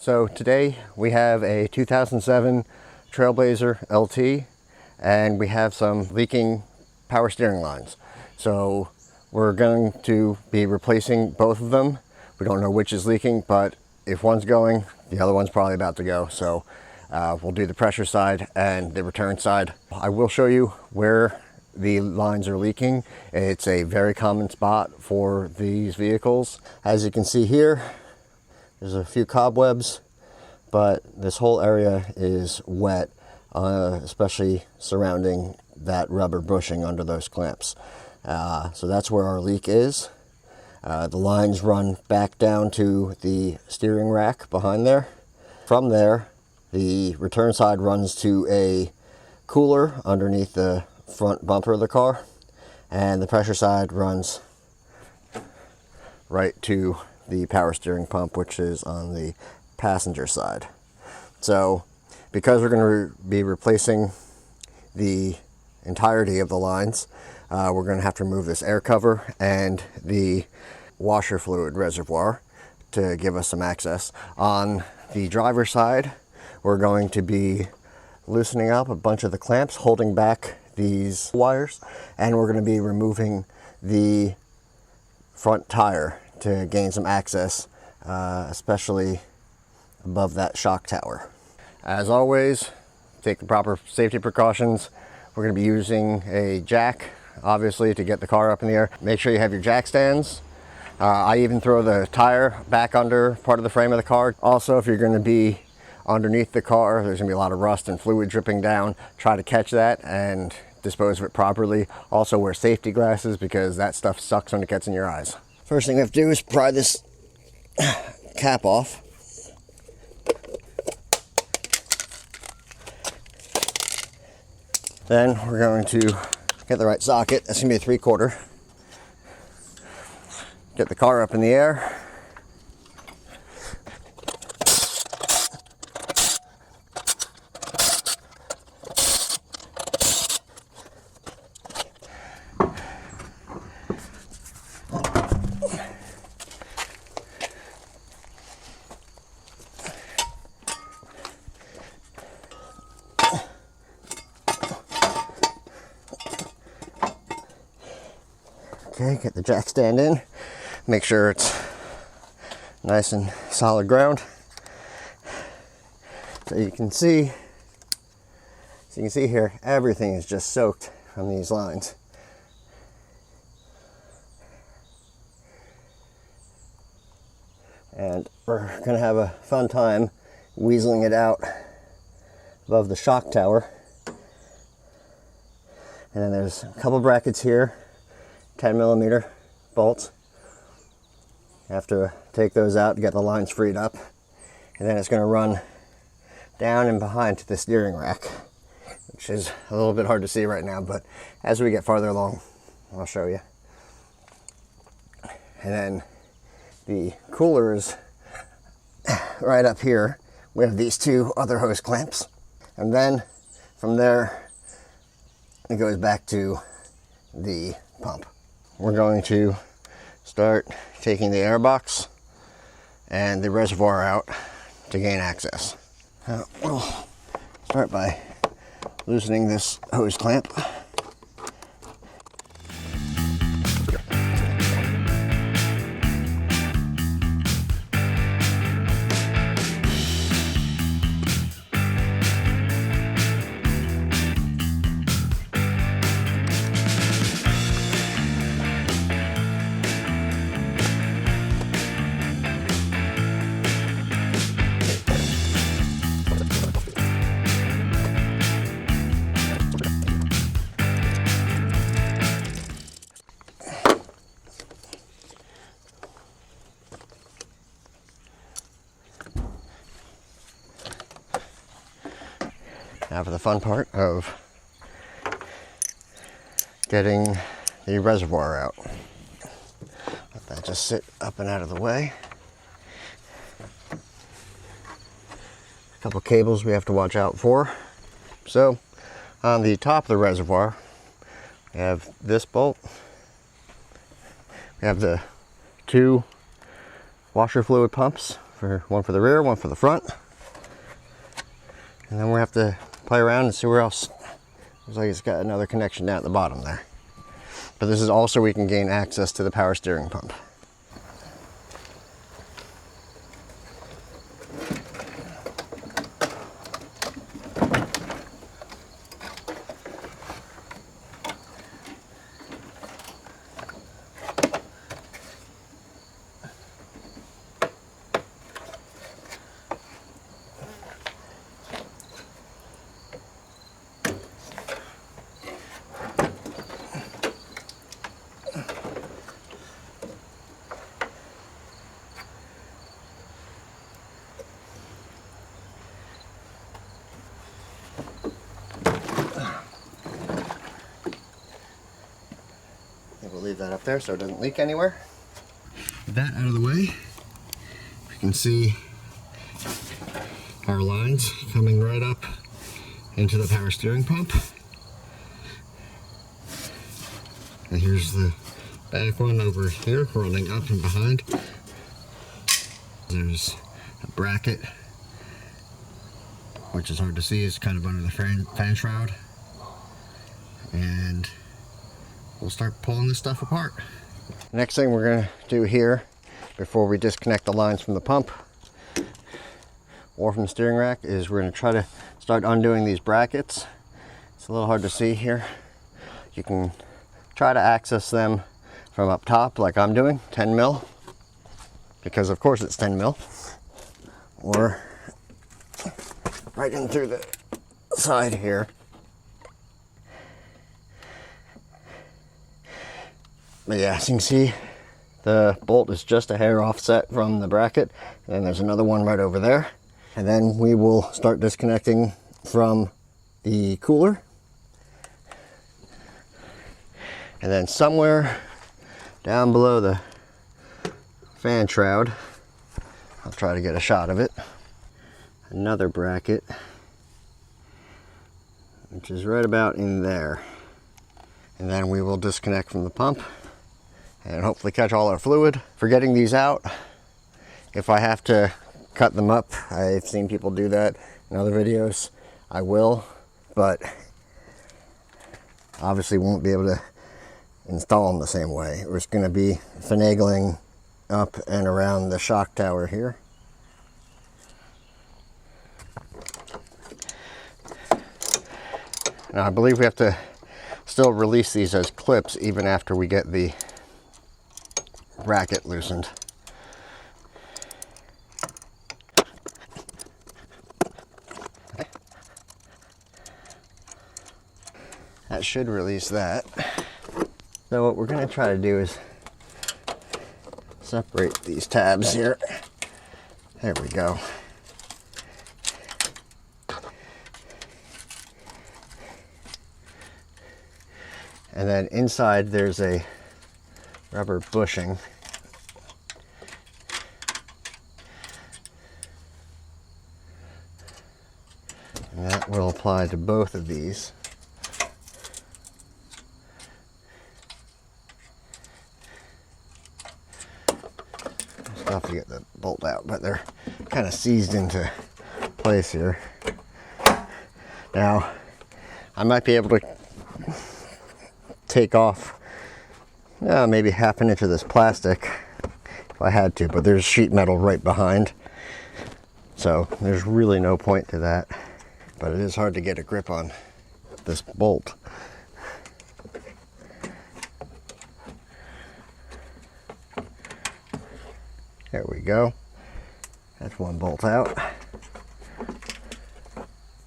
So today we have a 2007 Trailblazer LT and we have some leaking power steering lines. So we're going to be replacing both of them. We don't know which is leaking, but if one's going, the other one's probably about to go. So we'll do the pressure side and the return side. I will show you where the lines are leaking. It's a very common spot for these vehicles. As you can see here, there's a few cobwebs, but this whole area is wet, especially surrounding that rubber bushing under those clamps. So that's where our leak is. The lines run back down to the steering rack behind there. From there, the return side runs to a cooler underneath the front bumper of the car, and the pressure side runs right to the power steering pump, which is on the passenger side. So because we're going to be replacing the entirety of the lines, we're going to have to remove this air cover and the washer fluid reservoir to give us some access. On the driver's side, we're going to be loosening up a bunch of the clamps holding back these wires, and we're going to be removing the front tire to gain some access, especially above that shock tower. As always, take the proper safety precautions. We're going to be using a jack, obviously, to get the car up in the air. Make sure you have your jack stands. I even throw the tire back under part of the frame of the car. Also, if you're going to be underneath the car, there's going to be a lot of rust and fluid dripping down. Try to catch that and dispose of it properly. Also wear safety glasses because that stuff sucks when it gets in your eyes. First thing we have to do is pry this cap off. Then we're going to get the right socket. That's going to be a 3/4. Get the car up in the air. Okay, get the jack stand in. Make sure it's nice and solid ground. So you can see here, everything is just soaked from these lines. And we're gonna have a fun time weaseling it out above the shock tower. And then there's a couple brackets here, 10mm bolts. You have to take those out to get the lines freed up. And then it's going to run down and behind to the steering rack, which is a little bit hard to see right now, but as we get farther along, I'll show you. And then the cooler is right up here. We have these two other hose clamps. And then from there, it goes back to the pump. We're going to start taking the air box and the reservoir out to gain access. We'll start by loosening this hose clamp. Now for the fun part of getting the reservoir out. Let that just sit up and out of the way. A couple cables we have to watch out for. So on the top of the reservoir, we have this bolt. We have the two washer fluid pumps one for the rear, one for the front. And then we'll have to play around and see where else. Looks like it's got another connection down at the bottom there. But this is also where we can gain access to the power steering pump. We'll leave that up there so it doesn't leak anywhere. With that out of the way, you can see our lines coming right up into the power steering pump. And here's the back one over here running up and behind. There's a bracket, which is hard to see, it's kind of under the fan shroud. And we'll start pulling this stuff apart. Next thing we're going to do here, before we disconnect the lines from the pump or from the steering rack, is we're going to try to start undoing these brackets. It's a little hard to see here. You can try to access them from up top like I'm doing, 10 mil, because of course it's 10 mil, or right in through the side here. But yeah, as you can see, the bolt is just a hair offset from the bracket, and then there's another one right over there. And then we will start disconnecting from the cooler. And then somewhere down below the fan shroud, I'll try to get a shot of it, another bracket, which is right about in there. And then we will disconnect from the pump and hopefully catch all our fluid. For getting these out, if I have to cut them up, I've seen people do that in other videos, I will, but obviously won't be able to install them the same way. We're just going to be finagling up and around the shock tower here. Now I believe we have to still release these as clips even after we get the bracket loosened. That should release that. So what we're going to try to do is separate these tabs here. There we go. And then inside there's a rubber bushing. And that will apply to both of these. Still have to get the bolt out, but they're kind of seized into place here. Now, I might be able to take off maybe half an inch of this plastic if I had to, but there's sheet metal right behind, so there's really no point to that. But it is hard to get a grip on this bolt. There we go. That's one bolt out.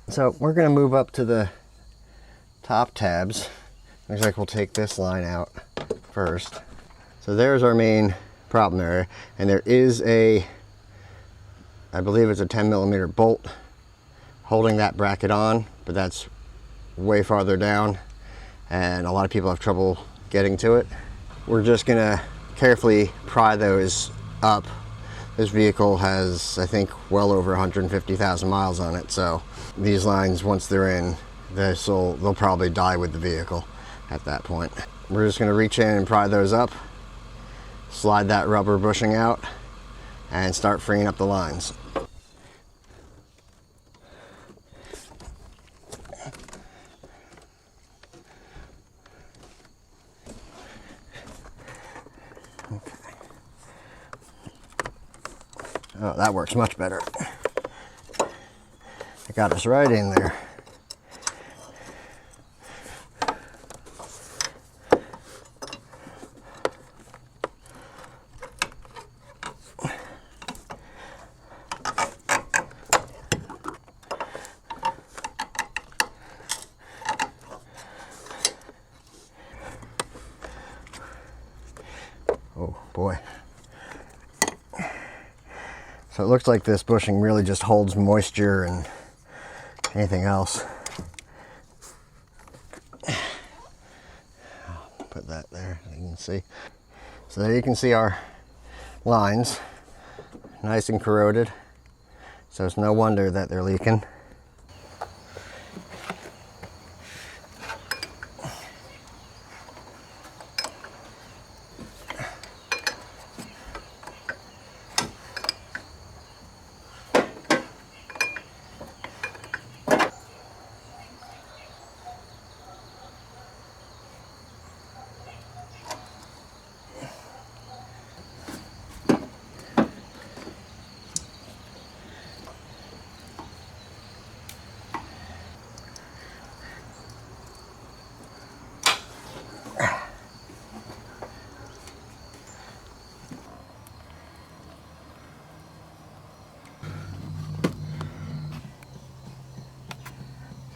So we're going to move up to the top tabs. Looks like we'll take this line out first. So there's our main problem area, and there is a, I believe it's a 10mm bolt holding that bracket on, but that's way farther down and a lot of people have trouble getting to it. We're just gonna carefully pry those up. This vehicle has, I think, well over 150,000 miles on it, so these lines, once they're in, they'll probably die with the vehicle at that point. We're just going to reach in and pry those up, slide that rubber bushing out, and start freeing up the lines. Okay. Oh, that works much better. It got us right in there. Oh boy. So it looks like this bushing really just holds moisture and anything else. Put that there, you can see. So there you can see our lines, nice and corroded. So it's no wonder that they're leaking.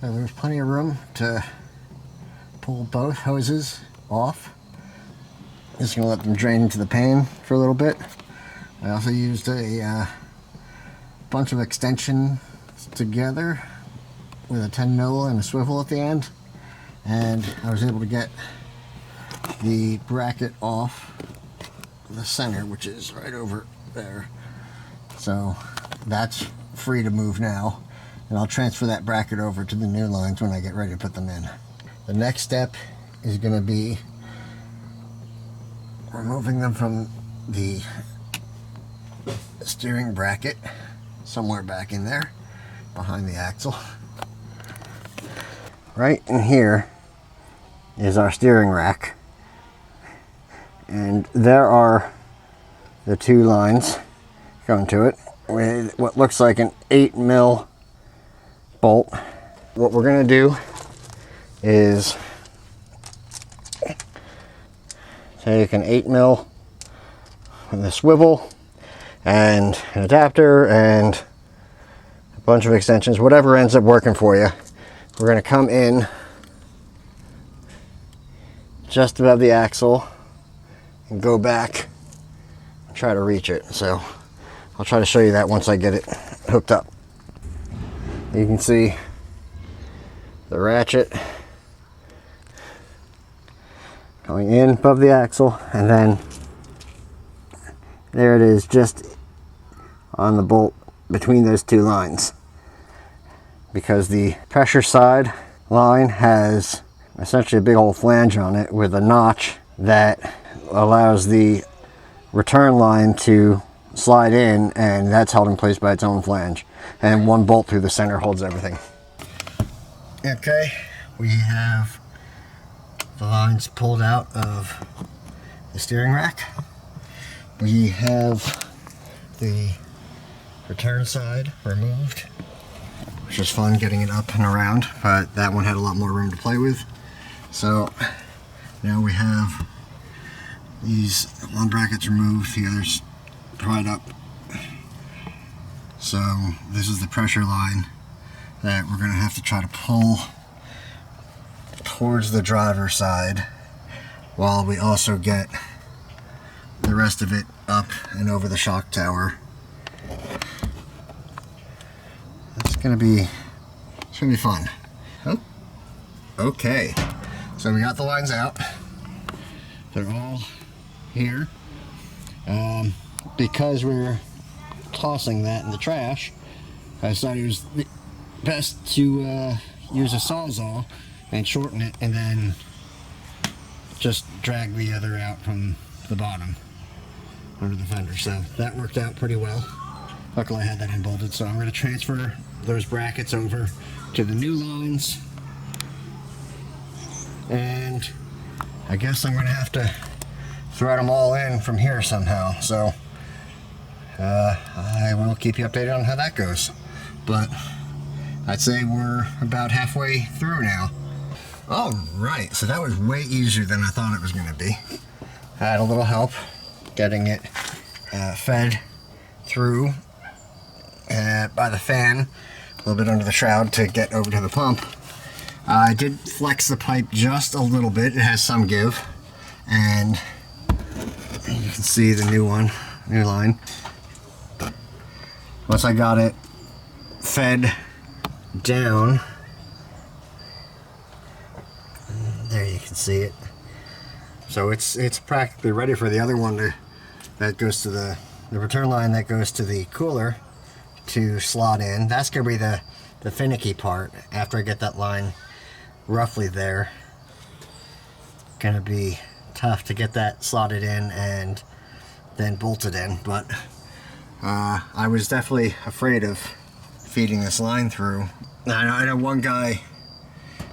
So there's plenty of room to pull both hoses off. Just gonna let them drain into the pan for a little bit. I also used a bunch of extensions together with a 10 mil and a swivel at the end, and I was able to get the bracket off the center, which is right over there. So that's free to move now, and I'll transfer that bracket over to the new lines when I get ready to put them in. The next step is going to be removing them from the steering bracket, somewhere back in there behind the axle. Right in here is our steering rack, and there are the two lines going to it with what looks like an 8 mil bolt. What we're going to do is take an 8 mil with a swivel and an adapter and a bunch of extensions, whatever ends up working for you. We're going to come in just above the axle and go back and try to reach it. So I'll try to show you that once I get it hooked up. You can see the ratchet going in above the axle, and then there it is just on the bolt between those two lines, because the pressure side line has essentially a big old flange on it with a notch that allows the return line to slide in, and that's held in place by its own flange, and one bolt through the center holds everything. Okay, we have the lines pulled out of the steering rack. We have the return side removed, which is fun getting it up and around, but that one had a lot more room to play with. So now we have these one brackets removed, the others pried up. So this is the pressure line that we're going to have to try to pull towards the driver's side, while we also get the rest of it up and over the shock tower. It's gonna be fun. Oh, okay. So we got the lines out. They're all here. Because we're tossing that in the trash, I decided it was best to use a sawzall and shorten it, and then just drag the other out from the bottom. under the fender. So that worked out pretty well. Luckily I had that unbolted, so I'm going to transfer those brackets over to the new lines. And I guess I'm going to have to thread them all in from here somehow. So I will keep you updated on how that goes. But I'd say we're about halfway through now. Alright, so that was way easier than I thought it was going to be. I had a little help getting it fed through by the fan, a little bit under the shroud to get over to the pump. I did flex the pipe just a little bit. It has some give, and you can see the new line. Once I got it fed down, there you can see it. So it's practically ready for the other one that goes to the return line that goes to the cooler to slot in. That's gonna be the finicky part. After I get that line roughly there, gonna be tough to get that slotted in and then bolted in. But I was definitely afraid of feeding this line through. I know one guy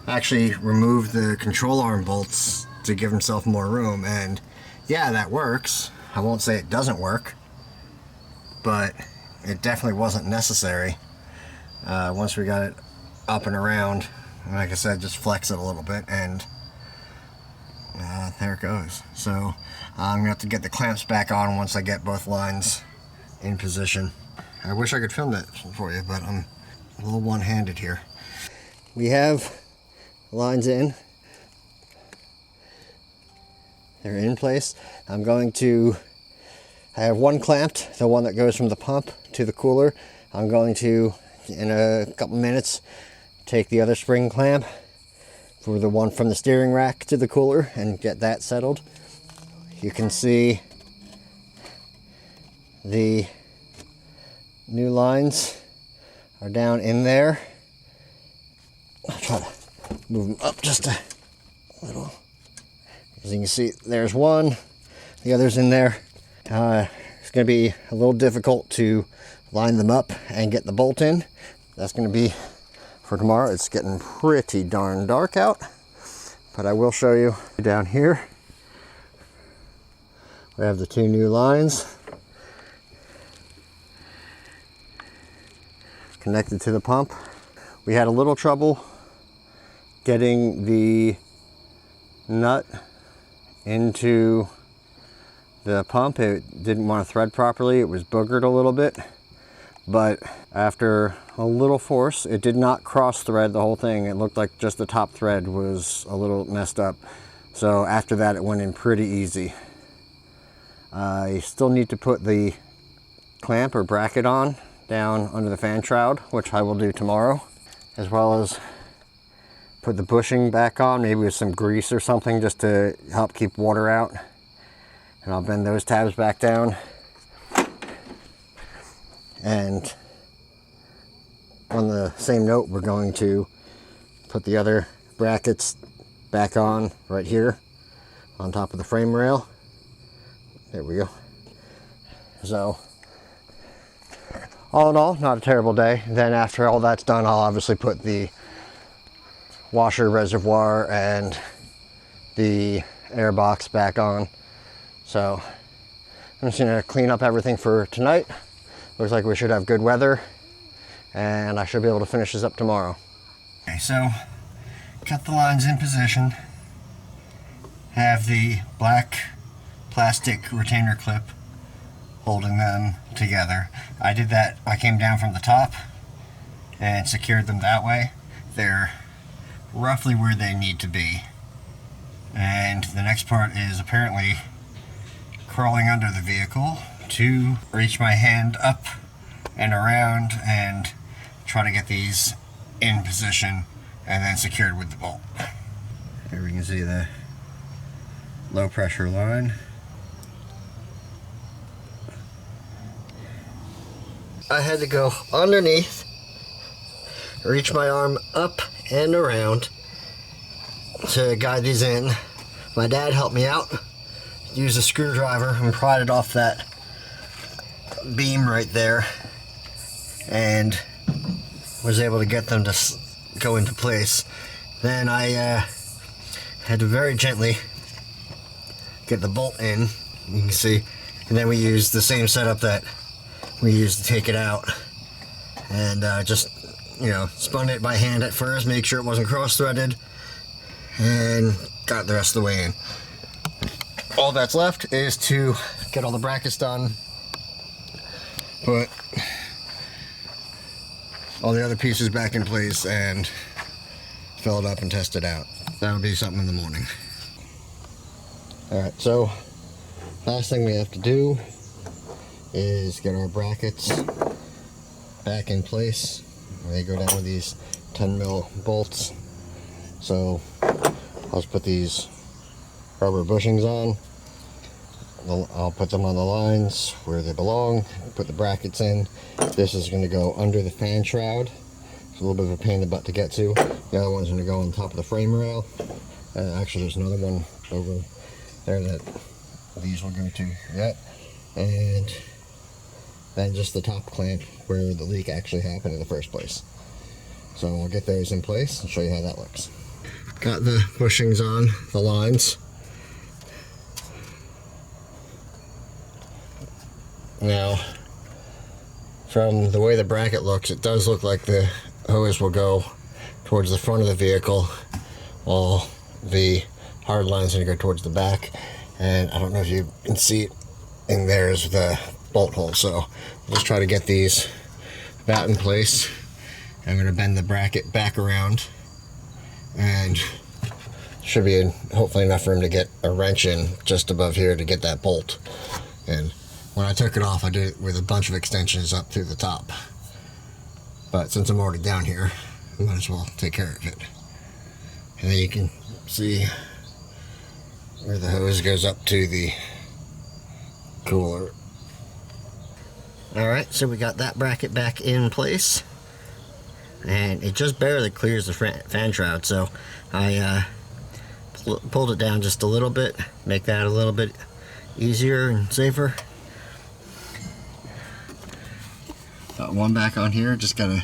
actually removed the control arm bolts to give himself more room, and yeah, that works. I won't say it doesn't work, but it definitely wasn't necessary. Once we got it up and around, like I said, just flex it a little bit, and there it goes. So I'm gonna have to get the clamps back on once I get both lines in position. I wish I could film that for you, but I'm a little one-handed here. We have lines in. They're in place. I have one clamped, the one that goes from the pump to the cooler. I'm going to, in a couple minutes, take the other spring clamp for the one from the steering rack to the cooler and get that settled. You can see the new lines are down in there. I'll try to move them up just a little. As you can see, there's one, the other's in there. It's going to be a little difficult to line them up and get the bolt in. That's going to be for tomorrow. It's getting pretty darn dark out, but I will show you down here. We have the two new lines connected to the pump. We had a little trouble getting the nut into the pump. It didn't want to thread properly. It was boogered a little bit, but after a little force, it did not cross thread the whole thing. It looked like just the top thread was a little messed up. So after that, it went in pretty easy. I still need to put the clamp or bracket on down under the fan shroud, which I will do tomorrow, as well as put the bushing back on, maybe with some grease or something, just to help keep water out. And I'll bend those tabs back down. And on the same note, we're going to put the other brackets back on right here on top of the frame rail. There we go. So all in all, not a terrible day. Then after all that's done, I'll obviously put the washer reservoir and the air box back on. So I'm just gonna clean up everything for tonight. Looks like we should have good weather, and I should be able to finish this up tomorrow. Okay, so got the lines in position. Have the black plastic retainer clip holding them together. I did that, I came down from the top and secured them that way. They're roughly where they need to be. And the next part is apparently crawling under the vehicle to reach my hand up and around and try to get these in position and then secured with the bolt. Here we can see the low pressure line. I had to go underneath, reach my arm up and around to guide these in. My dad helped me out, used a screwdriver and pried it off that beam right there and was able to get them to go into place. Then I had to very gently get the bolt in, you can see, and then we used the same setup that we used to take it out, and just, you know, spun it by hand at first, make sure it wasn't cross-threaded, and got the rest of the way in. All that's left is to get all the brackets done, put all the other pieces back in place, and fill it up and test it out. That'll be something in the morning. Alright, so last thing we have to do is get our brackets back in place. They go down with these 10mm bolts. So I'll just put these rubber bushings on. I'll put them on the lines where they belong, put the brackets in. This is going to go under the fan shroud. It's a little bit of a pain in the butt to get to. The other one's going to go on top of the frame rail. Actually, there's another one over there that these will go to yet. And then just the top clamp where the leak actually happened in the first place. So I'll get those in place and show you how that looks. Got the bushings on the lines. Now, from the way the bracket looks, it does look like the hose will go towards the front of the vehicle, while the hard line's going to go towards the back. And I don't know if you can see it in there is the bolt hole, so I'll just try to get these about in place. I'm going to bend the bracket back around, and should be hopefully enough room to get a wrench in just above here to get that bolt. And when I took it off, I did it with a bunch of extensions up through the top. But since I'm already down here, I might as well take care of it. And then you can see where the hose goes up to the cooler. Alright, so we got that bracket back in place. And it just barely clears the fan shroud, so I pulled it down just a little bit, make that a little bit easier and safer. Got one back on here, just gotta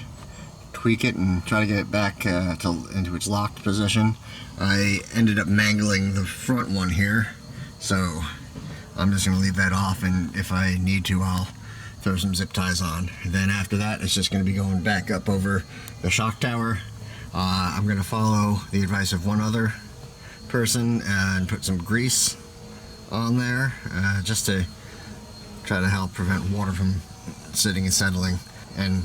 tweak it and try to get it back into its locked position. I ended up mangling the front one here, so I'm just gonna leave that off, and if I need to, I'll throw some zip ties on. And then after that, it's just gonna be going back up over the shock tower. I'm gonna follow the advice of one other person and put some grease on there, just to try to help prevent water from sitting and settling and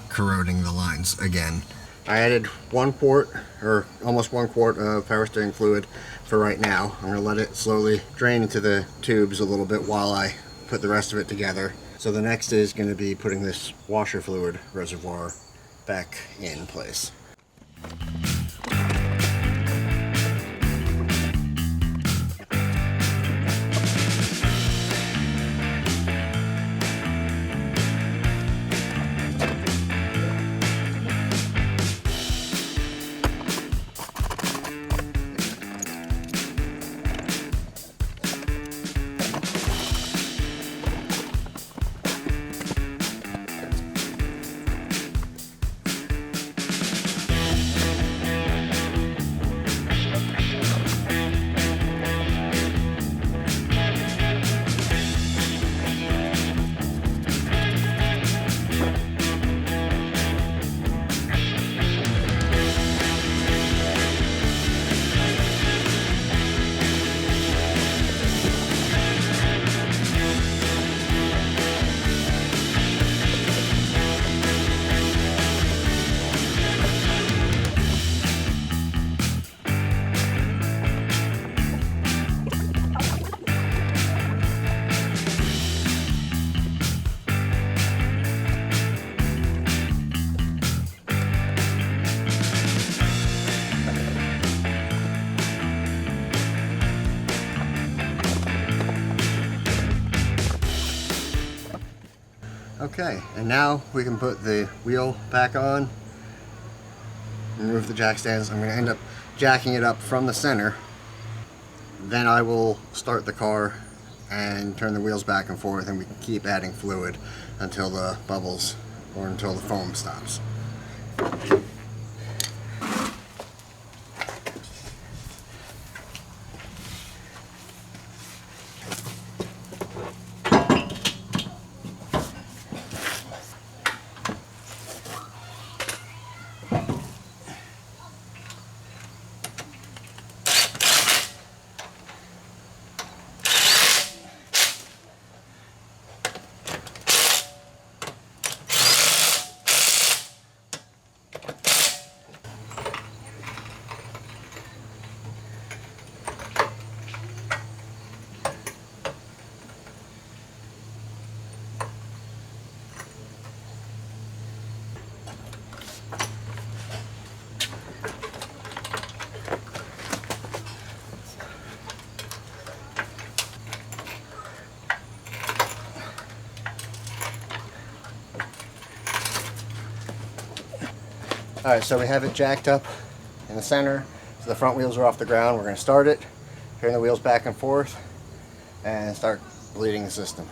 corroding the lines again. I added 1 quart, or almost 1 quart of power steering fluid for right now. I'm going to let it slowly drain into the tubes a little bit while I put the rest of it together. So the next is going to be putting this washer fluid reservoir back in place. Okay, and now we can put the wheel back on, remove the jack stands. I'm going to end up jacking it up from the center. Then I will start the car and turn the wheels back and forth, and we can keep adding fluid until the bubbles or until the foam stops. Alright, so we have it jacked up in the center, so the front wheels are off the ground. We're going to start it, turn the wheels back and forth, and start bleeding the system.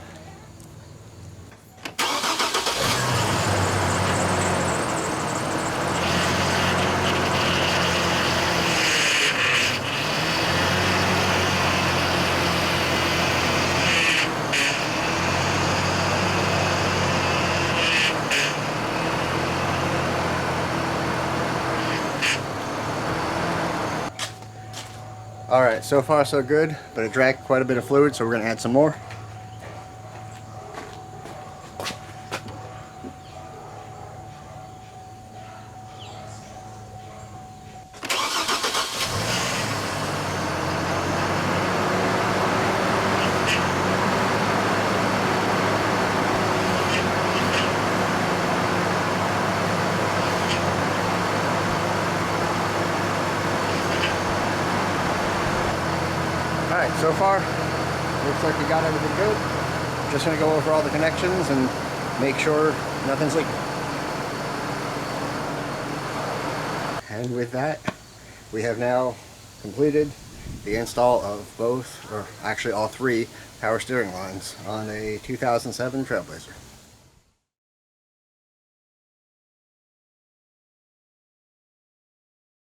Alright, so far so good, but it dragged quite a bit of fluid, so we're going to add some more. Alright, so far, looks like we got everything good. Just going to go over all the connections and make sure nothing's leaking. And with that, we have now completed the install of both, or actually all three, power steering lines on a 2007 Trailblazer.